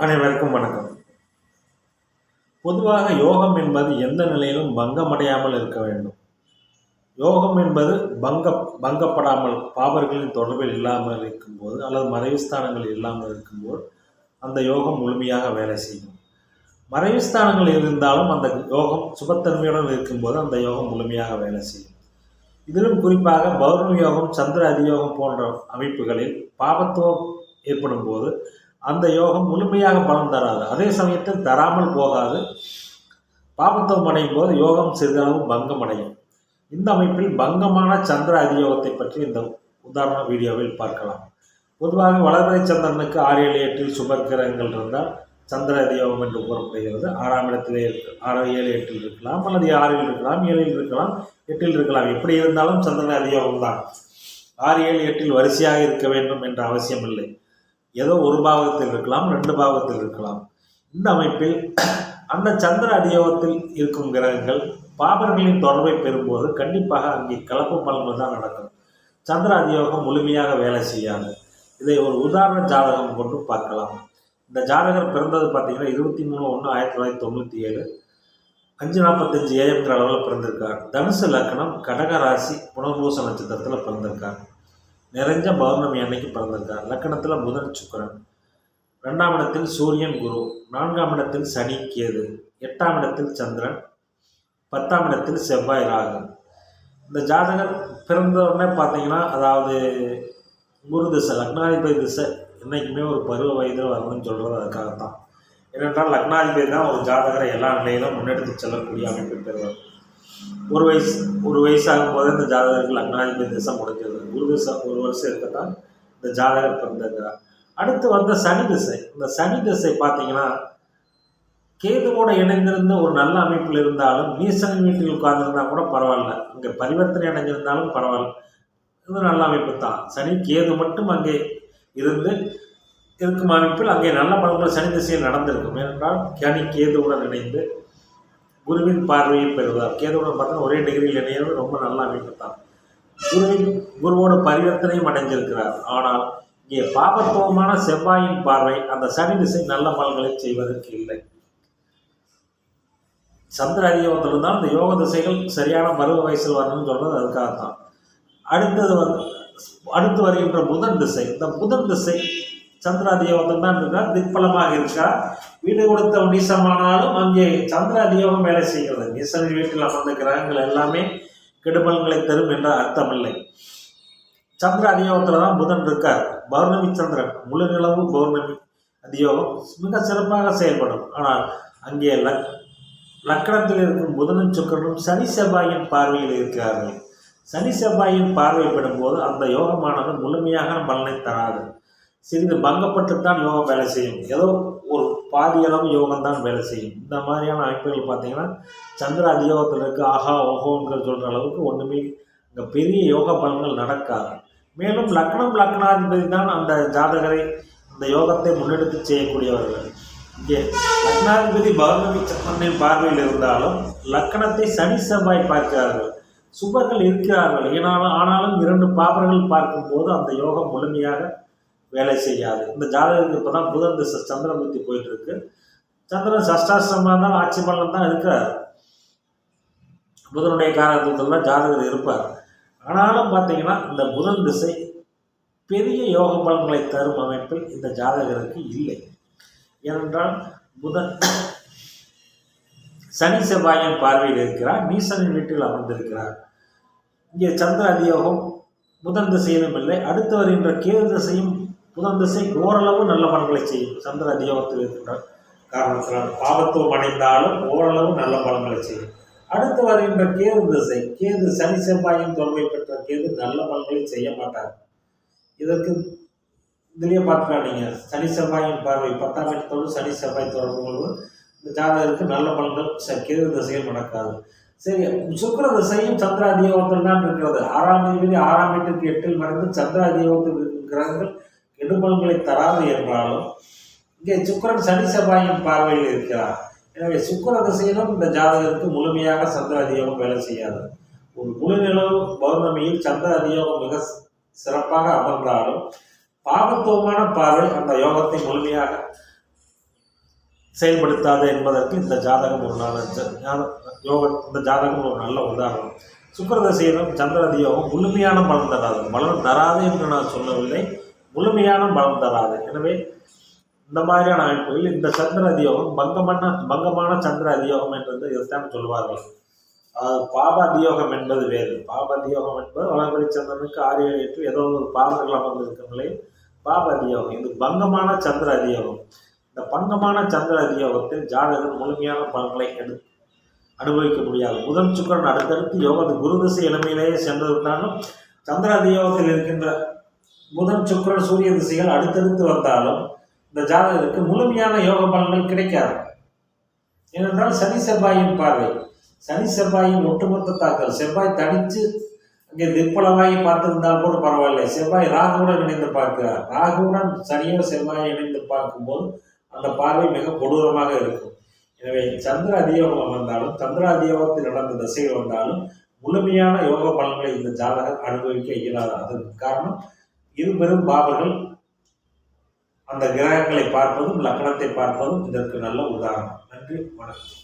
அனைவருக்கும் வணக்கம். பொதுவாக யோகம் என்பது எந்த நிலையிலும் பங்கமடையாமல் இருக்க வேண்டும். யோகம் என்பது பங்கப்படாமல் பாபர்களின் தொடர்பில் இல்லாமல் இருக்கும்போது அல்லது மறைவுஸ்தானங்கள் இல்லாமல் இருக்கும்போது அந்த யோகம் முழுமையாக வேலை செய்யும். மறைவுஸ்தானங்கள் இருந்தாலும் அந்த யோகம் சுபத்தன்மையுடன் இருக்கும்போது அந்த யோகம் முழுமையாக வேலை செய்யும். இதிலும் குறிப்பாக பௌர்ணமி யோகம், சந்திர அதியோகம் போன்ற அமைப்புகளில் பாபத்துவம் ஏற்படும் போது அந்த யோகம் முழுமையாக பலன் தராது. அதே சமயத்தில் தராமல் போகாது. பாபத்துவம் அடையும் போது யோகம் சிறிதளவு பங்கம் அடையும். இந்த அமைப்பில் பங்கமான சந்திர அதியோகத்தை பற்றி இந்த உதாரண வீடியோவில் பார்க்கலாம். பொதுவாக வளர்பிறை சந்திரனுக்கு 6, 7, 8 சுபர் கிரகங்கள் இருந்தால் சந்திர அதியோகம் என்று கூறப்படுகிறது. 6ஆம் இடத்திலே 6, 7, 8 இருக்கலாம், அல்லது 6 இருக்கலாம், 7 இருக்கலாம், 8 இருக்கலாம். எப்படி இருந்தாலும் சந்திர அதியோகம் தான். 6, 7, 8 வரிசையாக இருக்க வேண்டும் என்ற அவசியம் இல்லை. ஏதோ ஒரு பாவத்தில் இருக்கலாம், 2 பாவத்தில் இருக்கலாம். இந்த அமைப்பில் அந்த சந்திர அதியோகத்தில் இருக்கும் கிரகங்கள் பாபர்களின் தொடர்பை பெறும்போது கண்டிப்பாக அங்கே கலப்பு பலன்கள் தான் நடக்கும். சந்திர அதியோகம் முழுமையாக வேலை செய்யாது. இதை ஒரு உதாரண ஜாதகம் கொண்டு பார்க்கலாம். இந்த ஜாதகர் பிறந்தது பார்த்தீங்கன்னா 23/1/1997 5:45 AM அளவில் பிறந்திருக்கார். தனுசு லக்னம், கடக ராசி, புனர்பூச நட்சத்திரத்தில் பிறந்திருக்கார். நிறைஞ்ச பௌர்ணமி அன்னைக்கு பிறந்திருக்கார். லக்கணத்தில் புதன், சுக்கிரன், 2ஆம் இடத்தில் சூரியன், குரு, 4ஆம் இடத்தில் சனி, கேது, 8ஆம் இடத்தில் சந்திரன், 10ஆம் இடத்தில் செவ்வாய், ராகு. இந்த ஜாதகர் பிறந்த உடனே பார்த்தீங்கன்னா, அதாவது குரு திசை, லக்னாதிபதி திசை என்றைக்குமே ஒரு பருவ வயதில் வரணும்னு சொல்கிறது அதுக்காகத்தான். ஏனென்றால் லக்னாதிபதி தான் ஒரு ஜாதகரை எல்லா நிலையிலும் முன்னெடுத்து செல்லக்கூடிய அமைப்பை பெறுவார். ஒரு வயசாகும் போது இந்த ஜாதகருக்கு லக்னாதிபதி திசை முடிஞ்சது. குரு திசை 1 வருஷம் இருக்கத்தான் இந்த ஜாதகர் பிறந்திருக்கிறார். அடுத்து வந்த சனி திசை. இந்த சனி திசை பார்த்தீங்கன்னா கேதுவோடு இணைந்திருந்த ஒரு நல்ல அமைப்பில் இருந்தாலும் நீசன் வீட்டில் உட்கார்ந்துருந்தா கூட பரவாயில்ல, அங்கே பரிவர்த்தனை அடைஞ்சிருந்தாலும் பரவாயில்ல, இது நல்ல அமைப்பு தான். சனி கேது மட்டும் அங்கே இருந்து இருக்கும் அமைப்பில் அங்கே நல்ல பலன்கள் சனி திசையில் நடந்திருக்கும். ஏனென்றால் சனி கேதுவுடன் இணைந்து குருவின் பார்வையை பெறுவார். கேதுவுடன் பார்த்தா ஒரே டிகிரியில் இணைவது ரொம்ப நல்ல அமைப்பு தான். குருவோட பரிவர்த்தனையும் அடைஞ்சிருக்கிறார். ஆனால் இங்கே பாபத்துவமான செவ்வாயின் பார்வை அந்த சனி திசை நல்ல பலன்களை செய்வதற்கு இல்லை. சந்திர அதியோகத்தில் தான் இந்த யோக திசைகள் சரியான பருவ வயசில் வரணும்னு சொல்றது அதுக்காகத்தான். அடுத்து வருகின்ற புதன் திசை. இந்த புதன் திசை சந்திர அதியோகத்தில் தான் இருக்கார், திக்பலமாக இருக்கார். வீடு கொடுத்த நீசமானாலும் அங்கே சந்திர அதியோகம் வேலை செய்கிறது. நீசன் வீட்டில் அமர்ந்த கிரகங்கள் எல்லாமே கெடுபலன்களை தரும் என்ற அர்த்தம் இல்லை. சந்திர அதியோகத்தில் தான் புதன் இருக்கார். பௌர்ணமி சந்திரன், முழு நிலவு பௌர்ணமி அதியோகம் மிக சிறப்பாக செயல்படும். ஆனால் அங்கே லக்கணத்தில் இருக்கும் புதனும் சுக்கிரனும் சனி செவ்வாயின் பார்வையில் இருக்கிறார்கள். சனி செவ்வாயின் பார்வைப்படும் போது அந்த யோகமானது முழுமையாக பலனை தராது. சிறிது பங்கப்பட்டுத்தான் யோகம் வேலை செய்யும். ஏதோ ஒரு பாதி அளவு யோகம் தான் வேலை செய்யும். இந்த மாதிரியான அமைப்புகள் பார்த்தீங்கன்னா சந்திர அதியோகத்தில் இருக்க ஆஹா ஓஹோங்கிற சொல்கிற அளவுக்கு ஒன்றுமே இங்கே பெரிய யோக பலன்கள் நடக்காது. மேலும் லக்னாதிபதி தான் அந்த ஜாதகரை அந்த யோகத்தை முன்னெடுத்து செய்யக்கூடியவர்கள். இங்கே லக்னாதிபதி பௌர்ணமி சந்திரனின் பார்வையில் இருந்தாலும் லக்கணத்தை சனி செவ்வாய் பார்க்கிறார்கள். சுபர்கள் இருக்கிறார்கள். ஆனாலும் 2 பாபர்கள் பார்க்கும்போது அந்த யோகம் முழுமையாக வேலை செய்யாது. இந்த ஜாதகத்துக்கு இப்போ தான் புதன் திசை சந்திரன் பற்றி போயிட்டு இருக்கு. சந்திரன் சஷ்டாஷ்டமாக இருந்தாலும் ஆட்சி பலன் தான் இருக்கிறார். புதனுடைய காரகத்தில் தான் ஜாதகர் இருப்பார். ஆனாலும் பார்த்தீங்கன்னா இந்த புதன் திசை பெரிய யோக பலன்களை தரும் அமைப்பில் இந்த ஜாதகருக்கு இல்லை. ஏனென்றால் புதன் சனி செவ்வாயின் பார்வையில் இருக்கிறார், நீசனின் வீட்டில் அமர்ந்திருக்கிறார். இங்கே சந்திர அதியோகம் புதன் திசையிலும் இல்லை. அடுத்து வருகின்ற கேது திசையும் புதன் திசை ஓரளவு நல்ல பலன்களை செய்யும். சந்திர அதியோகத்தில் இருக்கின்ற காரணத்தினால் பாவத்துவம் அடைந்தாலும் ஓரளவு நல்ல பலன்களை செய்யும். அடுத்து வருகின்ற கேது திசை, கேது சனி செவ்வாயின் தொடர்பை பெற்ற கேது நல்ல பலன்களை செய்ய மாட்டார். இதற்கு இதுலேயே பார்க்கலாம். நீங்கள் சனி செவ்வாயின் பார்வை 10ஆம் இடத்தோடு சனி செவ்வாய் தொடர்பு கொள்வது இந்த ஜாதகருக்கு நல்ல பலன்கள் கேது திசையில் நடக்காது. சரி, சுக்கிர திசையும் சந்திர அதியோகத்தில் தான் இருக்கிறது. 6ஆம் தேதி 6ஆம் வீட்டுக்கு 8இல் மறைந்து சந்திர அதியோகத்தில் இருக்கும் கிரகங்கள் கெடுபலன்களை தராது என்றாலும் இங்கே சுக்கிரன் சனி செவ்வாயின் பார்வையில் இருக்கிறார். எனவே சுக்கிர திசையிலும் இந்த ஜாதகருக்கு முழுமையாக சந்திர அதியோகம் வேலை செய்யாது. ஒரு முழு நிலவு பௌர்ணமியில் சந்திர அதியோகம் மிக சிறப்பாக அமர்ந்தாலும் பாவத்துவமான பார்வை அந்த யோகத்தை முழுமையாக செயல்படுத்தாது என்பதற்கு இந்த ஜாதகம் ஒரு இந்த ஜாதகம் ஒரு நல்ல உதாரணம். சுக்கிரதசையிலும் சந்திர அதியோகம் முழுமையான பலன் தராது. பலன் தராது என்று நான் சொல்லவில்லை, முழுமையான பலன் தராது. எனவே இந்த மாதிரியான அமைப்புகளில் இந்த சந்திர அதியோகம் பங்கமான சந்திர அதியோகம் என்றது இதைத்தான் சொல்வார்கள். பாப அதியோகம் என்பது வேறு. பாப அதியோகம் என்பது வளர்பிறை சந்திரனுக்கு 6, 7, 8 ஏதோ ஒரு பாவங்கள் அமர்ந்திருக்கும் நிலையில் பாப அதியோகம். இது பங்கமான சந்திர அதியோகம். இந்த பங்கமான சந்திர அதியோகத்தில் ஜாதகர் முழுமையான பலன்களை அனுபவிக்க முடியாது. புதன் சுக்கிரன் அடுத்தடுத்து யோகத்து குரு திசை இளமையிலேயே சென்றிருந்தாலும் சந்திர அதியோகத்தில் இருக்கின்ற புதன் சுக்கிரன் சூரிய திசைகள் அடுத்தடுத்து வந்தாலும் இந்த ஜாதகருக்கு முழுமையான யோக பலன்கள் கிடைக்காது. ஏனென்றால் சனி செவ்வாயின் பார்வை, சனி செவ்வாயின் ஒட்டுமொத்த தாக்கல். செவ்வாய் தனித்து அங்கே திற்பலமாகி பார்த்திருந்தால் கூட பரவாயில்லை. செவ்வாய் ராகுவுடன் இணைந்து பார்க்கிறார். ராகுவுடன் சனியோ செவ்வாயை இணைந்து பார்க்கும்போது அந்த பார்வை மிக கொடூரமாக இருக்கும். எனவே சந்திர அதியோகம் வந்தாலும் சந்திர அதியோகத்தில் நடந்த திசைகள் வந்தாலும் முழுமையான யோக பலன்களை இந்த ஜாதகர் அனுபவிக்க இயலாது. அதற்கு காரணம் இரு பெரும் பாவர்கள் அந்த கிரகங்களை பார்ப்பதும் லக்னத்தை பார்ப்பதும் இதற்கு நல்ல உதாரணம். நன்றி, வணக்கம்.